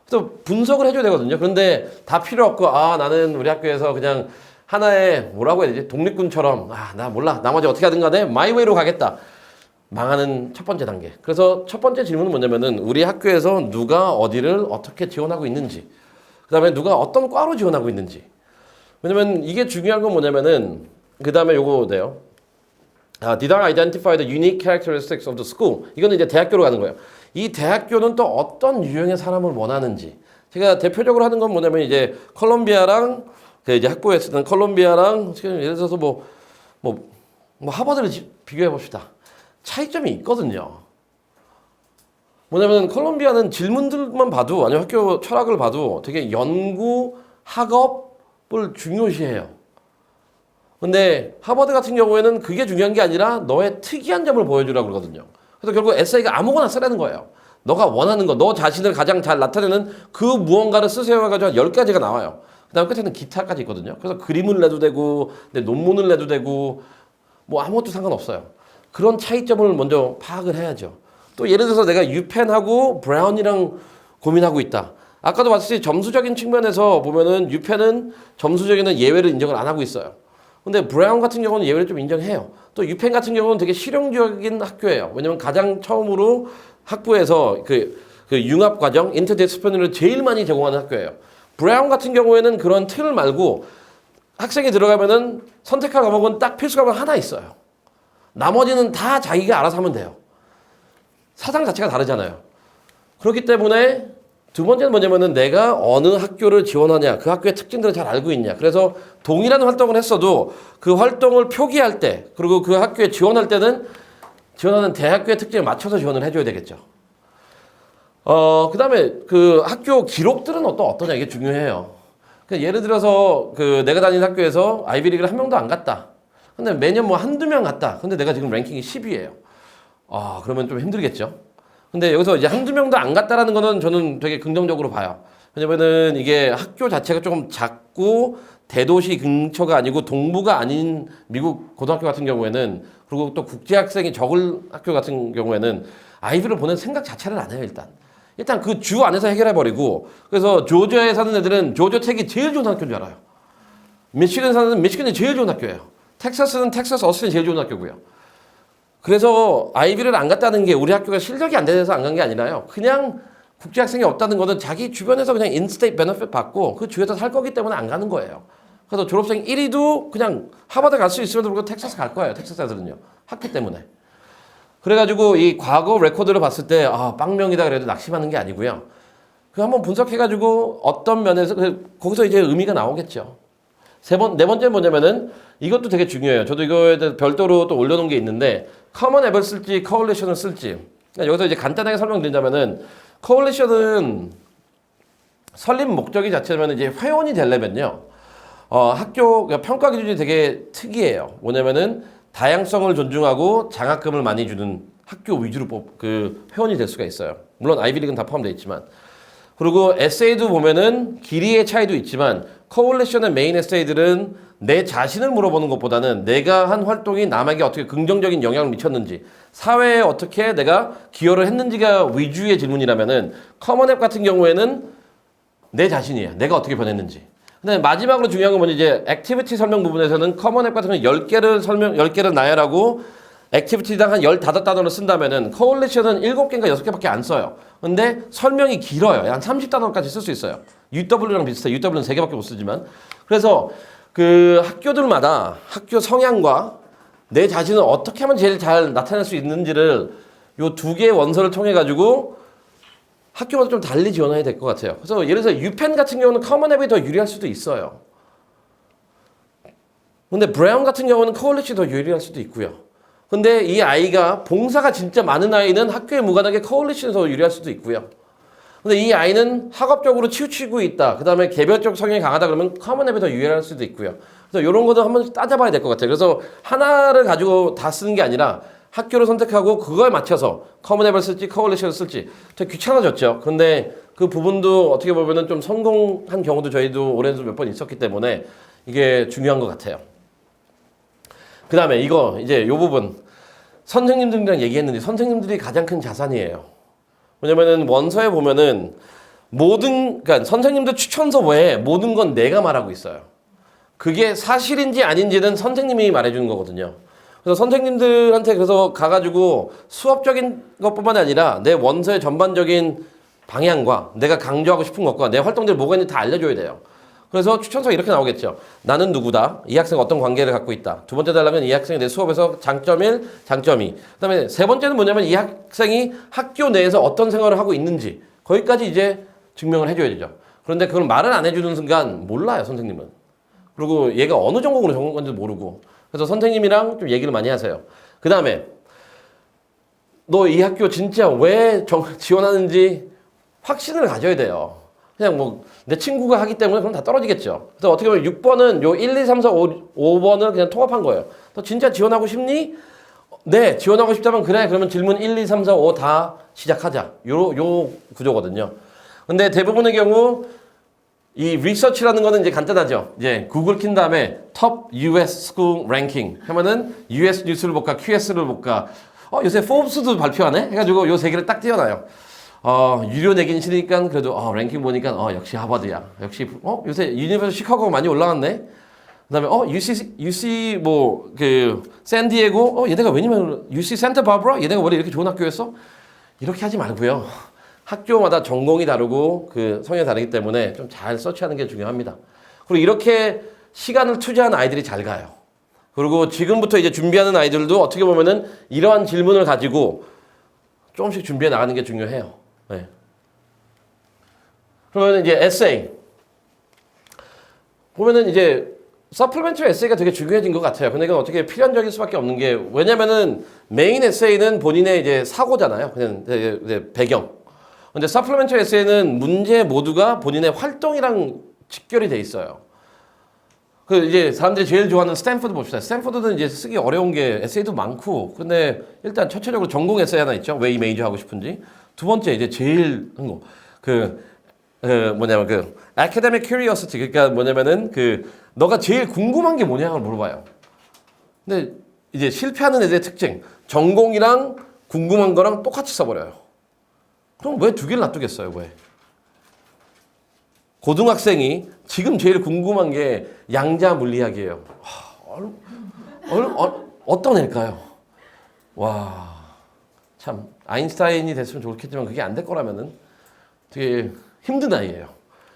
그래서 분석을 해줘야 되거든요. 그런데 다 필요 없고 나는 우리 학교에서 그냥 하나의 뭐라고 해야 되지? 독립군처럼 나 몰라. 나머지 어떻게 하든 간에 마이웨이로 가겠다. 망하는 첫 번째 단계. 그래서 첫 번째 질문은 뭐냐면은 우리 학교에서 누가 어디를 어떻게 지원하고 있는지 그 다음에 누가 어떤 과로 지원하고 있는지 왜냐면 이게 중요한 건 뭐냐면은 그 다음에 요거네요. Did I identify the unique characteristics of the school? 이거는 이제 대학교로 가는 거예요. 이 대학교는 또 어떤 유형의 사람을 원하는지. 제가 대표적으로 하는 건 뭐냐면 이제 콜롬비아랑 그 이제 학부에 쓰는 콜롬비아랑 지금 예를 들어서 뭐 하버드를 비교해 봅시다. 차이점이 있거든요. 뭐냐면 콜롬비아는 질문들만 봐도 아니면 학교 철학을 봐도 되게 연구, 학업을 중요시해요. 근데 하버드 같은 경우에는 그게 중요한 게 아니라 너의 특이한 점을 보여주라고 그러거든요. 그래서 결국 에세이가 아무거나 쓰라는 거예요. 너가 원하는 거, 너 자신을 가장 잘 나타내는 그 무언가를 쓰세요 해가지고 한 10가지가 나와요. 그 다음 끝에는 기타까지 있거든요. 그래서 그림을 내도 되고, 논문을 내도 되고, 뭐 아무것도 상관없어요. 그런 차이점을 먼저 파악을 해야죠. 또 예를 들어서 내가 유펜하고 브라운이랑 고민하고 있다. 아까도 봤듯이 점수적인 측면에서 보면은 유펜은 점수적인 예외를 인정을 안 하고 있어요. 근데 브라운 같은 경우는 예외를 좀 인정해요. 또 유펜 같은 경우는 되게 실용적인 학교예요. 왜냐면 가장 처음으로 학부에서 그 융합 과정, 인터디스플리너를 제일 많이 제공하는 학교예요. 브라운 같은 경우에는 그런 틀 말고 학생이 들어가면은 선택할 과목은 딱 필수 과목 하나 있어요. 나머지는 다 자기가 알아서 하면 돼요. 사상 자체가 다르잖아요. 그렇기 때문에 두 번째는 뭐냐면은 내가 어느 학교를 지원하냐, 그 학교의 특징들을 잘 알고 있냐. 그래서 동일한 활동을 했어도 그 활동을 표기할 때, 그리고 그 학교에 지원할 때는 지원하는 대학교의 특징에 맞춰서 지원을 해줘야 되겠죠. 그 다음에 그 학교 기록들은 어떠냐, 이게 중요해요. 그러니까 예를 들어서 그 내가 다니는 학교에서 아이비리그를 한 명도 안 갔다. 근데 매년 뭐 한두 명 갔다. 근데 내가 지금 랭킹이 10위예요. 그러면 좀 힘들겠죠. 근데 여기서 이제 한두 명도 안 갔다라는 거는 저는 되게 긍정적으로 봐요. 왜냐면은 이게 학교 자체가 조금 작고 대도시 근처가 아니고 동부가 아닌 미국 고등학교 같은 경우에는 그리고 또 국제 학생이 적을 학교 같은 경우에는 아이비를 보낼 생각 자체를 안 해요, 일단 그 주 안에서 해결해 버리고 그래서 조지아에 사는 애들은 조지아 텍이 제일 좋은 학교인 줄 알아요. 미시간에 사는 애들은 미시간이 제일 좋은 학교예요. 텍사스는 텍사스 어스틴이 제일 좋은 학교고요. 그래서 아이비를 안 갔다는 게 우리 학교가 실력이 안 돼서 안 간 게 아니라요. 그냥 국제 학생이 없다는 거는 자기 주변에서 그냥 인스테이트 베너핏 받고 그 주에서 살 거기 때문에 안 가는 거예요. 그래서 졸업생 1위도 그냥 하버드 갈 수 있음에도 불구하고 텍사스 갈 거예요. 텍사스 애들은요. 학기 때문에. 그래가지고 이 과거 레코드를 봤을 때 빵명이다 그래도 낙심하는 게 아니고요. 그 한번 분석해가지고 어떤 면에서 거기서 이제 의미가 나오겠죠. 네 번째는 뭐냐면은 이것도 되게 중요해요. 저도 이거에 대해서 별도로 또 올려놓은 게 있는데 커먼 앱을 쓸지 코얼리션을 쓸지. 그러니까 여기서 이제 간단하게 설명드리자면은 코얼리션은 설립 목적이 자체면 이제 회원이 되려면요. 학교 평가 기준이 되게 특이해요. 뭐냐면은 다양성을 존중하고 장학금을 많이 주는 학교 위주로 회원이 될 수가 있어요. 물론 아이비리그는 다 포함되어 있지만. 그리고 에세이도 보면은 길이의 차이도 있지만 코얼리션의 메인 에세이들은 내 자신을 물어보는 것보다는 내가 한 활동이 남에게 어떻게 긍정적인 영향을 미쳤는지 사회에 어떻게 내가 기여를 했는지가 위주의 질문이라면은 커먼앱 같은 경우에는 내 자신이에요. 내가 어떻게 변했는지. 근데 마지막으로 중요한 건 뭐냐 이제 액티비티 설명 부분에서는 커먼앱 같은 경우 10개를 나열하고 액티비티당 한 15단어를 쓴다면은 코얼리션은 7개인가 6개밖에 안 써요. 근데 설명이 길어요. 한 30단어까지 쓸 수 있어요. UW랑 비슷해요. UW는 3개밖에 못 쓰지만. 그래서 그 학교들마다 학교 성향과 내 자신을 어떻게 하면 제일 잘 나타낼 수 있는지를 요 두 개의 원서를 통해 가지고 학교마다 좀 달리 지원해야 될 것 같아요. 그래서 예를 들어서 유펜 같은 경우는 커먼 앱이 더 유리할 수도 있어요. 근데 브라운 같은 경우는 코올리시가 더 유리할 수도 있고요. 근데 이 아이가 봉사가 진짜 많은 아이는 학교에 무관하게 코올리시가 더 유리할 수도 있고요. 근데 이 아이는 학업적으로 치우치고 있다. 그 다음에 개별적 성향이 강하다 그러면 커먼 앱이 더 유리할 수도 있고요. 그래서 이런 것도 한번 따져봐야 될 것 같아요. 그래서 하나를 가지고 다 쓰는 게 아니라 학교를 선택하고 그거에 맞춰서 커먼 앱을 쓸지 코올리션을 쓸지 되게 귀찮아졌죠. 그런데 그 부분도 어떻게 보면은 좀 성공한 경우도 저희도 올해도 몇 번 있었기 때문에 이게 중요한 것 같아요. 그 다음에 이거 이제 요 부분 선생님들이랑 얘기했는데 선생님들이 가장 큰 자산이에요. 왜냐면은 원서에 보면은 그러니까 선생님들 추천서 외에 모든 건 내가 말하고 있어요. 그게 사실인지 아닌지는 선생님이 말해주는 거거든요. 그래서 선생님들한테 그래서 가가지고 수업적인 것뿐만 아니라 내 원서의 전반적인 방향과 내가 강조하고 싶은 것과 내 활동들이 뭐가 있는지 다 알려줘야 돼요. 그래서 추천서가 이렇게 나오겠죠. 나는 누구다. 이 학생은 어떤 관계를 갖고 있다. 두 번째 달라면 이 학생이 내 수업에서 장점 1, 장점 2. 그다음에 세 번째는 뭐냐면 이 학생이 학교 내에서 어떤 생활을 하고 있는지 거기까지 이제 증명을 해줘야 되죠. 그런데 그걸 말을 안 해주는 순간 몰라요, 선생님은. 그리고 얘가 어느 전공으로 전공 건지 모르고. 그래서 선생님이랑 좀 얘기를 많이 하세요. 그 다음에 너 이 학교 진짜 왜 지원하는지 확신을 가져야 돼요. 그냥 뭐 내 친구가 하기 때문에 그럼 다 떨어지겠죠. 그래서 어떻게 보면 6번은 요 1, 2, 3, 4, 5번을 그냥 통합한 거예요. 너 진짜 지원하고 싶니? 네, 지원하고 싶다면 그래. 그러면 질문 1, 2, 3, 4, 5 다 시작하자. 요 구조거든요. 근데 대부분의 경우 이 리서치라는 거는 이제 간단하죠. 이제 구글 킨 다음에 톱 US 스쿨 랭킹 하면은 US 뉴스를 볼까 QS를 볼까. 요새 포브스도 발표하네. 해가지고 요 세 개를 딱 띄워놔요. 유료 내긴 싫으니까 그래도 랭킹 보니까 역시 하버드야. 역시 요새 유니버시티 시카고가 많이 올라갔네. 그다음에 UC 뭐 그 샌디에고 얘네가 왜냐면 UC 센터 바브라 얘네가 원래 이렇게 좋은 학교였어? 이렇게 하지 말고요. 학교마다 전공이 다르고 그 성향이 다르기 때문에 좀 잘 서치하는 게 중요합니다. 그리고 이렇게 시간을 투자한 아이들이 잘 가요. 그리고 지금부터 이제 준비하는 아이들도 어떻게 보면은 이러한 질문을 가지고 조금씩 준비해 나가는 게 중요해요. 네. 그러면 이제 에세이 보면은 이제 서플리멘터리 에세이가 되게 중요해진 것 같아요. 근데 이건 어떻게 필연적일 수밖에 없는 게 왜냐면은 메인 에세이는 본인의 이제 사고잖아요. 그냥 이제 배경. 근데 서플리멘터리 에세이는 문제 모두가 본인의 활동이랑 직결이 돼 있어요. 그 이제 사람들이 제일 좋아하는 스탠포드 봅시다. 스탠포드는 이제 쓰기 어려운 게 에세이도 많고, 근데 일단 전체적으로 전공 에세이 하나 있죠. 왜 이 메이저 하고 싶은지. 두 번째 이제 제일 한 거, 뭐냐면 academic curiosity. 그러니까 뭐냐면은 너가 제일 궁금한 게 뭐냐고 물어봐요. 근데 이제 실패하는 애들의 특징, 전공이랑 궁금한 거랑 똑같이 써버려요. 그럼 왜 두 개를 놔두겠어요? 왜? 고등학생이 지금 제일 궁금한 게 양자 물리학이에요. 어떤 애일까요? 와, 참 아인슈타인이 됐으면 좋겠지만 그게 안 될 거라면은 되게 힘든 아이예요.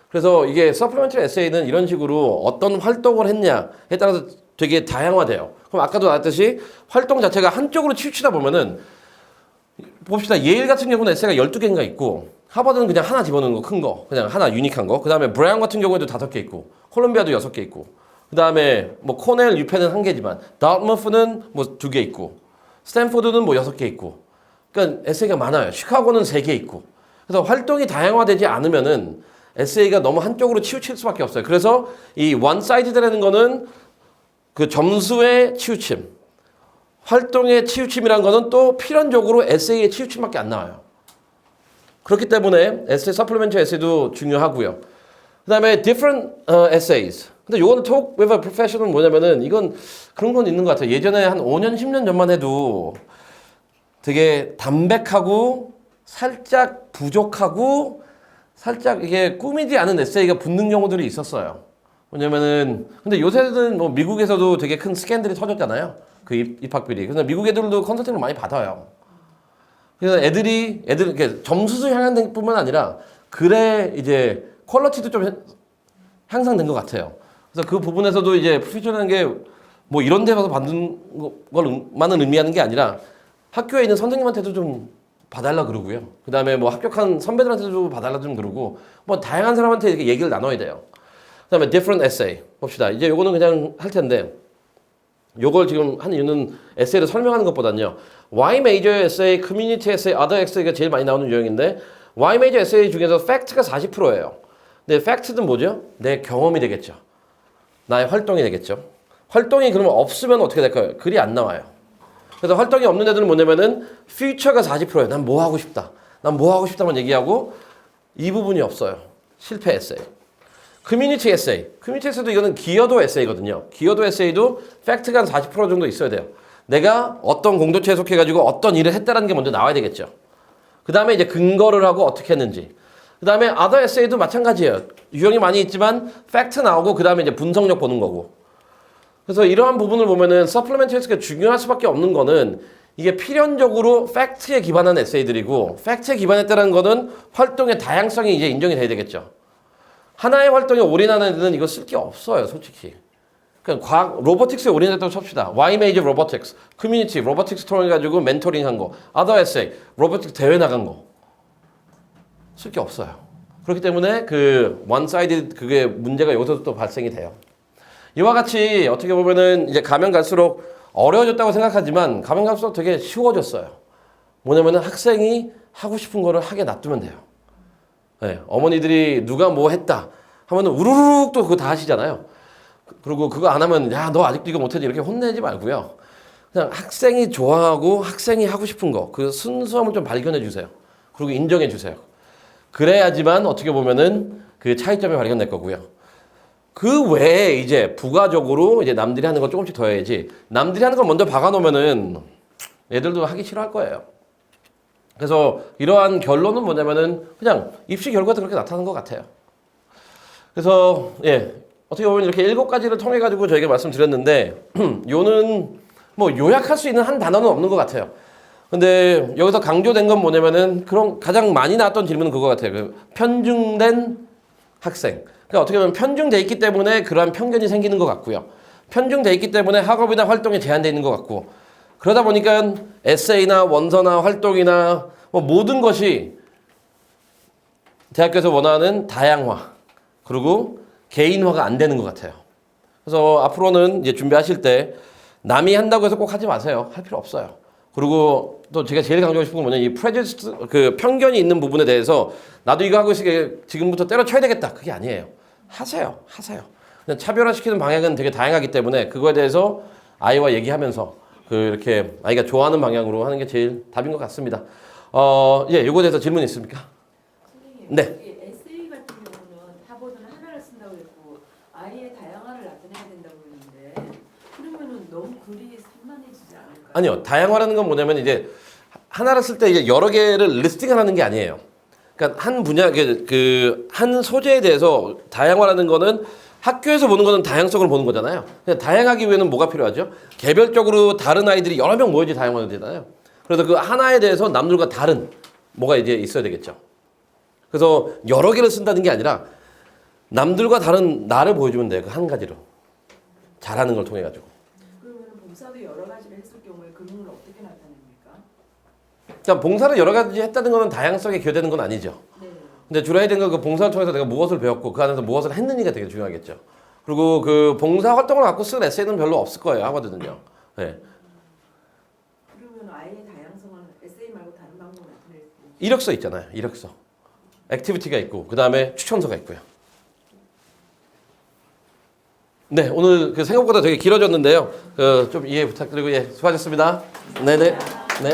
그래서 이게 서플리멘터리 에세이는 이런 식으로 어떤 활동을 했냐에 따라서 되게 다양화돼요. 그럼 아까도 나왔듯이 활동 자체가 한쪽으로 치우치다 보면은 봅시다. 예일 같은 경우는 에세이가 12개인가 있고 하버드는 그냥 하나 집어넣는 거 큰 거. 그냥 하나 유니크한 거. 그 다음에 브라운 같은 경우에도 5개 있고 콜롬비아도 6개 있고 그 다음에 뭐 코넬, 유펜은 1개지만 다트머프는 뭐 2개 있고 스탠포드는 뭐 6개 있고 그러니까 에세이가 많아요. 시카고는 3개 있고 그래서 활동이 다양화되지 않으면은 에세이가 너무 한쪽으로 치우칠 수밖에 없어요. 그래서 이 원사이드라는 거는 그 점수의 치우침, 활동의 치우침이란 거는 또 필연적으로 에세이의 치우침밖에 안 나와요. 그렇기 때문에 에세이, 서플리멘터리 에세이도 중요하고요. 그 다음에 different essays. 근데 요거는 talk with a professional 뭐냐면은 이건 그런 건 있는 것 같아요. 예전에 한 5년, 10년 전만 해도 되게 담백하고 살짝 부족하고 살짝 이게 꾸미지 않은 에세이가 붙는 경우들이 있었어요. 왜냐면은 근데 요새는 뭐 미국에서도 되게 큰 스캔들이 터졌잖아요. 그 입학비리. 그래서 미국 애들도 컨설팅을 많이 받아요. 그래서 애들 이렇게 점수수 향한 뿐만 아니라 글의 이제 퀄리티도 좀 향상된 것 같아요. 그래서 그 부분에서도 이제 프로페셔널한 게 뭐 이런 데서 받는 걸만은 의미하는 게 아니라 학교에 있는 선생님한테도 좀 봐달라 그러고요. 그 다음에 뭐 합격한 선배들한테도 봐달라 좀 그러고 뭐 다양한 사람한테 이렇게 얘기를 나눠야 돼요. 그 다음에 different essay 봅시다. 이제 요거는 그냥 할 텐데 요걸 지금 한 이유는 에세이를 설명하는 것보다는요. Why major essay, community essay, other essay가 제일 많이 나오는 유형인데 Why major essay 중에서 fact가 40%예요. 근데 fact는 뭐죠? 내 경험이 되겠죠. 나의 활동이 되겠죠. 활동이 그러면 없으면 어떻게 될까요? 글이 안 나와요. 그래서 활동이 없는 애들은 뭐냐면은 future가 40%예요. 난 뭐 하고 싶다. 난 뭐 하고 싶다만 얘기하고 이 부분이 없어요. 실패 에세이. 커뮤니티 에세이. 커뮤니티 에세이도 이거는 기여도 에세이거든요. 기여도 에세이도 팩트가 한 40% 정도 있어야 돼요. 내가 어떤 공동체에 속해가지고 어떤 일을 했다라는 게 먼저 나와야 되겠죠. 그 다음에 이제 근거를 하고 어떻게 했는지. 그 다음에 other 에세이도 마찬가지예요. 유형이 많이 있지만 팩트 나오고 그 다음에 이제 분석력 보는 거고. 그래서 이러한 부분을 보면은 서플리멘트 에세이가 중요할 수밖에 없는 거는 이게 필연적으로 팩트에 기반한 에세이들이고 팩트에 기반했다는 거는 활동의 다양성이 이제 인정이 돼야 되겠죠. 하나의 활동에 올인하는 애들은 이거 쓸 게 없어요, 솔직히. 그러니까 과학, 로보틱스에 올인했다고 칩시다. Y major robotics, community, 로보틱스 통해가지고 멘토링 한 거, other essay, 로보틱스 대회 나간 거. 쓸 게 없어요. 그렇기 때문에 그 one sided 그게 문제가 여기서 또 발생이 돼요. 이와 같이 어떻게 보면은 이제 가면 갈수록 어려워졌다고 생각하지만 가면 갈수록 되게 쉬워졌어요. 뭐냐면은 학생이 하고 싶은 거를 하게 놔두면 돼요. 네, 어머니들이 누가 뭐 했다 하면은 우르르 또 그거 다 하시잖아요. 그리고 그거 안 하면 야, 너 아직도 이거 못하지 이렇게 혼내지 말고요. 그냥 학생이 좋아하고 학생이 하고 싶은 거 그 순수함을 좀 발견해 주세요. 그리고 인정해 주세요. 그래야지만 어떻게 보면은 그 차이점이 발견될 거고요. 그 외에 이제 부가적으로 이제 남들이 하는 걸 조금씩 더 해야지 남들이 하는 걸 먼저 박아놓으면은 애들도 하기 싫어할 거예요. 그래서 이러한 결론은 뭐냐면은 그냥 입시 결과도 그렇게 나타나는 것 같아요. 그래서 예 어떻게 보면 이렇게 7가지를 통해 가지고 저희가 말씀드렸는데 요는 뭐 요약할 수 있는 한 단어는 없는 것 같아요. 근데 여기서 강조된 건 뭐냐면은 그런 가장 많이 나왔던 질문은 그거 같아요. 그 편중된 학생. 그러니까 어떻게 보면 편중돼 있기 때문에 그러한 편견이 생기는 것 같고요. 편중돼 있기 때문에 학업이나 활동에 제한돼 있는 것 같고 그러다 보니까 에세이나 원서나 활동이나 뭐 모든 것이 대학교에서 원하는 다양화 그리고 개인화가 안 되는 것 같아요. 그래서 앞으로는 이제 준비하실 때 남이 한다고 해서 꼭 하지 마세요. 할 필요 없어요. 그리고 또 제가 제일 강조하고 싶은 건 뭐냐 이 프레주디스 그 편견이 있는 부분에 대해서 나도 이거 하고 있으니까 지금부터 때려쳐야 되겠다 그게 아니에요. 하세요. 그냥 차별화시키는 방향은 되게 다양하기 때문에 그거에 대해서 아이와 얘기하면서 그 이렇게 아이가 좋아하는 방향으로 하는 게 제일 답인 것 같습니다. 예, 이거에 대해서 질문 있습니까? 선생님, 네. 여기 에세이 같은 경우는 하버드는 하나를 쓴다고 했고 아이의 다양화를 나타내야 된다고 했는데 그러면은 너무 글이 산만해지지 않을까요? 아니요. 다양화라는 건 뭐냐면 이제 하나를 쓸 때 이제 여러 개를 리스팅을 하는 게 아니에요. 그러니까 한 분야 그 한 소재에 대해서 다양화라는 거는 학교에서 보는 거는 다양성을 보는 거잖아요. 다양하기 위해는 뭐가 필요하죠? 개별적으로 다른 아이들이 여러 명 모여야지 다양화가 되잖아요. 그래서 그 하나에 대해서 남들과 다른 뭐가 이제 있어야 되겠죠. 그래서 여러 개를 쓴다는 게 아니라 남들과 다른 나를 보여주면 돼요. 그 한 가지로. 잘하는 걸 통해 가지고. 그러면 봉사도 여러 가지를 했을 경우에 그림을 어떻게 나타냅니까? 그러니까 봉사를 여러 가지 했다는 거는 다양성에 기여되는 건 아니죠. 네. 근데 주로 해야 되는 건 그 봉사를 통해서 내가 무엇을 배웠고 그 안에서 무엇을 했느냐가 되게 중요하겠죠. 그리고 그 봉사 활동을 갖고 쓴 에세이는 별로 없을 거예요. 하거든요. 네. 그러면 아이의 다양성은 에세이 말고 다른 방법을 나타낼 수 있어요? 이력서 있잖아요. 이력서. 액티비티가 있고 그 다음에 추천서가 있고요. 네, 오늘 그 생각보다 되게 길어졌는데요. 좀 이해 부탁드리고 예, 수고하셨습니다. 네네. 네.